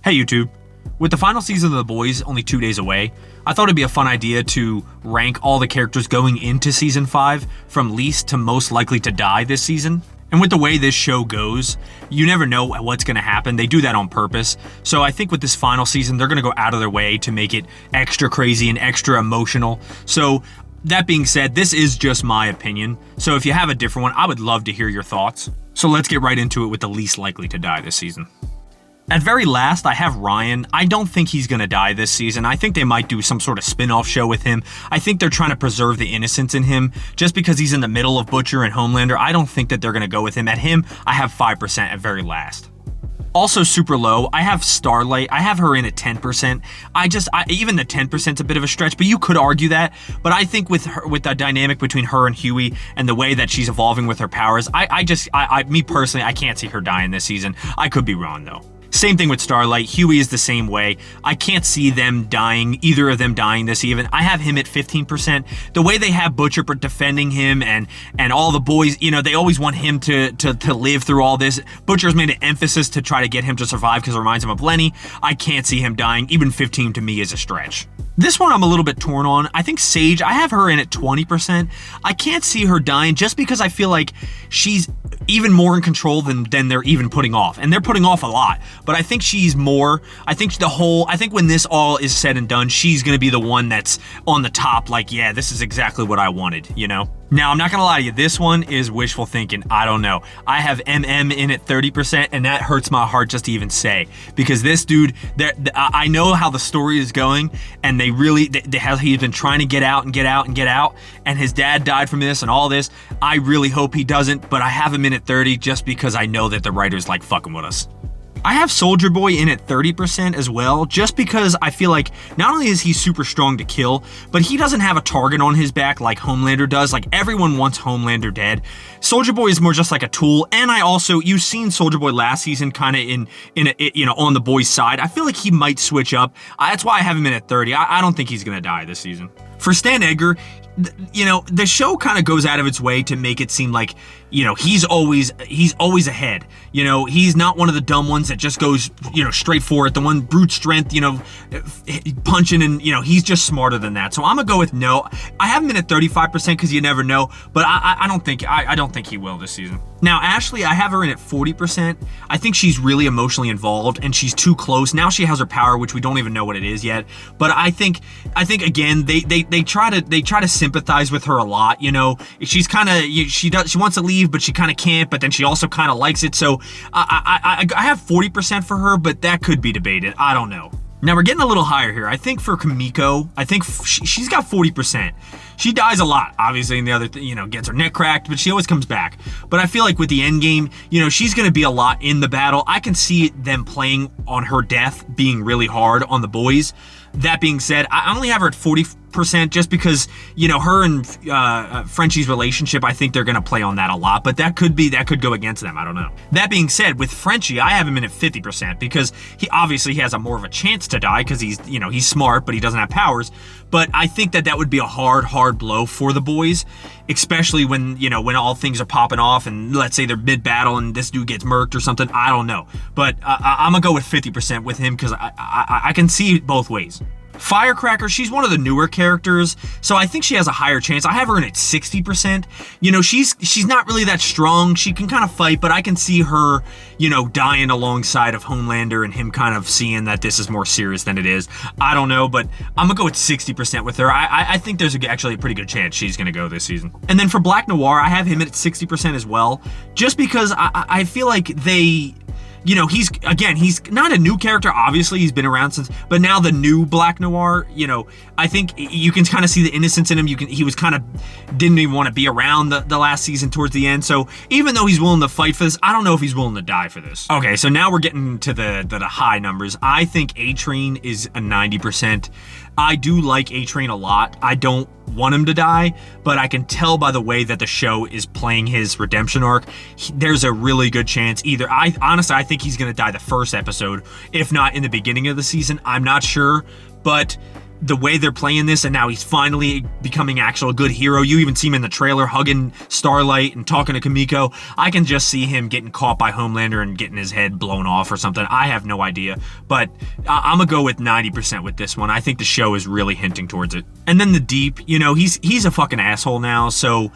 Hey YouTube. With the final season of The Boys only 2 days away, I thought it'd be a fun idea to rank all the characters going into season 5 from least to most likely to die this season. And with the way this show goes, you never know what's going to happen. They do that on purpose. So I think with this final season, they're going to go out of their way to make it extra crazy and extra emotional. So that being said, this is just my opinion. So if you have a different one, I would love to hear your thoughts. So let's get right into it with the least likely to die this season. At very last, I have Ryan. I don't think he's going to die this season. I think they might do some sort of spin-off show with him. I think they're trying to preserve the innocence in him. Just because he's in the middle of Butcher and Homelander, I don't think that they're going to go with him. At him, I have 5% at very last. Also super low, I have Starlight. I have her in at 10%. Even the 10% is a bit of a stretch, but you could argue that. But I think with the dynamic between her and Huey and the way that she's evolving with her powers, me personally, I can't see her dying this season. I could be wrong though. Same thing with Starlight. Huey is the same way. I can't see them dying, either of them dying this even. I have him at 15%. The way they have Butcher defending him and all the boys, they always want him to live through all this. Butcher's made an emphasis to try to get him to survive because it reminds him of Lenny. I can't see him dying. Even 15 to me is a stretch. This one I'm a little bit torn on. I think Sage, I have her in at 20%. I can't see her dying just because I feel like she's even more in control than they're even putting off. And they're putting off a lot. But I think she's more, I think when this all is said and done, she's going to be the one that's on the top, like, yeah, this is exactly what I wanted, Now, I'm not going to lie to you, this one is wishful thinking. I don't know. I have MM in at 30%, and that hurts my heart just to even say. Because this dude, I know how the story is going, and he's been trying to get out, and his dad died from this and all this. I really hope he doesn't, but I have him in at 30 just because I know that the writers like fucking with us. I have Soldier Boy in at 30% as well, just because I feel like not only is he super strong to kill, but he doesn't have a target on his back like Homelander does. Like, everyone wants Homelander dead. Soldier Boy is more just like a tool, and you've seen Soldier Boy last season kind of on the boys' side. I feel like he might switch up. That's why I have him in at 30. I don't think he's going to die this season. For Stan Edgar, the show kind of goes out of its way to make it seem like, he's always ahead. He's not one of the dumb ones that just goes, straight for it. The one brute strength, punching, and, he's just smarter than that. So I'm gonna go with no. I have him in at 35% because you never know, but I don't think he will this season. Now, Ashley, I have her in at 40%. I think she's really emotionally involved and she's too close. Now she has her power, which we don't even know what it is yet. But I think again, they try to sympathize with her a lot. She's kind of, she wants to leave, but she kind of can't, but then she also kind of likes it. So I have 40% for her, but that could be debated. I don't know. Now we're getting a little higher here. I think for Kimiko, I think she's got 40%. She dies a lot, obviously, and the other, gets her neck cracked, but she always comes back. But I feel like with the end game, she's going to be a lot in the battle. I can see them playing on her death being really hard on the boys. That being said, I only have her at 40% just because, her and Frenchie's relationship, I think they're going to play on that a lot, but that could go against them. I don't know. That being said, with Frenchie, I have him in at 50% because he has a more of a chance to die because he's smart, but he doesn't have powers. But I think that would be a hard blow for the boys, especially when all things are popping off and let's say they're mid-battle and this dude gets murked or something. I don't know. But I'm going to go with 50% with him because I can see both ways. Firecracker, she's one of the newer characters, so I think she has a higher chance. I have her in at 60%. She's not really that strong. She can kind of fight, but I can see her, dying alongside of Homelander and him kind of seeing that this is more serious than it is. I don't know, but I'm gonna go with 60% with her. I think there's actually a pretty good chance she's gonna go this season. And then for Black Noir, I have him at 60% as well, just because I feel like he's not a new character. Obviously, he's been around since, but now the new Black Noir, I think you can kind of see the innocence in him. He was kind of didn't even want to be around the last season towards the end. So even though he's willing to fight for this, I don't know if he's willing to die for this. Okay, so now we're getting to the high numbers. I think A-Train is a 90%. I do like A-Train a lot. I don't want him to die, but I can tell by the way that the show is playing his redemption arc, there's a really good chance I think he's going to die the first episode, if not in the beginning of the season. I'm not sure, but the way they're playing this, and now he's finally becoming actual good hero. You even see him in the trailer hugging Starlight and talking to Kimiko. I can just see him getting caught by Homelander and getting his head blown off or something. I have no idea, but I'm gonna go with 90% with this one. I think the show is really hinting towards it. And then the Deep, he's a fucking asshole now, so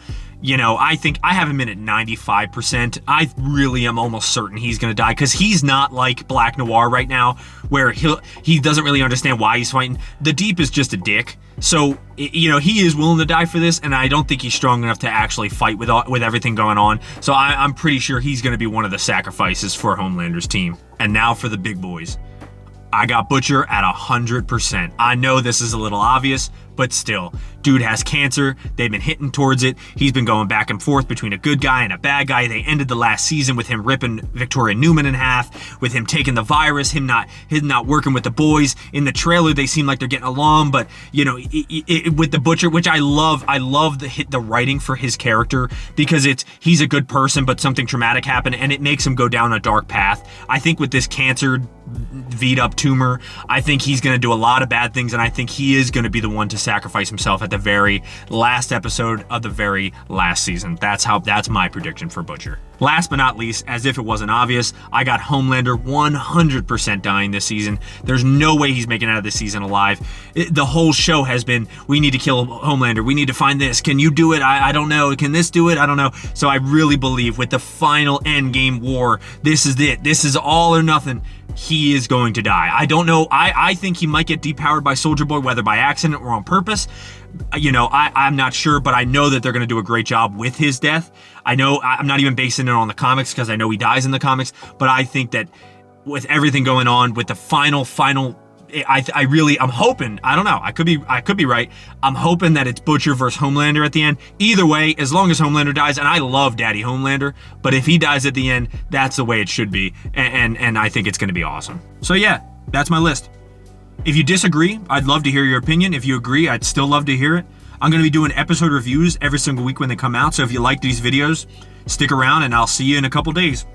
I think I have him in at 95%. I really am almost certain he's going to die, because he's not like Black Noir right now, where he doesn't really understand why he's fighting. The Deep is just a dick. So, he is willing to die for this, and I don't think he's strong enough to actually fight with everything going on. So I'm pretty sure he's going to be one of the sacrifices for Homelander's team. And now for the big boys. I got Butcher at 100%. I know this is a little obvious, but still, dude has cancer. They've been hitting towards it. He's been going back and forth between a good guy and a bad guy. They ended the last season with him ripping Victoria Newman in half, with him taking the virus, him not working with the boys. In the trailer, they seem like they're getting along, but with the Butcher, which I love the writing for his character, because he's a good person, but something traumatic happened, and it makes him go down a dark path. I think with this cancer V'd up tumor, I think he's going to do a lot of bad things, and I think he is going to be the one to sacrifice himself at the very last episode of the very last season. That's my prediction for Butcher. Last but not least, as if it wasn't obvious, I got Homelander 100% dying this season. There's no way he's making it out of this season alive. The whole show has been, we need to kill Homelander. We need to find this. Can you do it? I don't know. Can this do it? I don't know. So I really believe with the final endgame war, this is it. This is all or nothing. He is going to die. I don't know. I think he might get depowered by Soldier Boy, whether by accident or on purpose. I'm not sure, but I know that they're going to do a great job with his death. I know I'm not even basing it on the comics, because I know he dies in the comics, but I think that with everything going on, with the final, I'm hoping, I don't know, I could be right. I'm hoping that it's Butcher versus Homelander at the end. Either way, as long as Homelander dies, and I love Daddy Homelander, but if he dies at the end, that's the way it should be, and I think it's going to be awesome. So yeah, that's my list. If you disagree, I'd love to hear your opinion. If you agree, I'd still love to hear it. I'm going to be doing episode reviews every single week when they come out, so if you like these videos, stick around, and I'll see you in a couple days.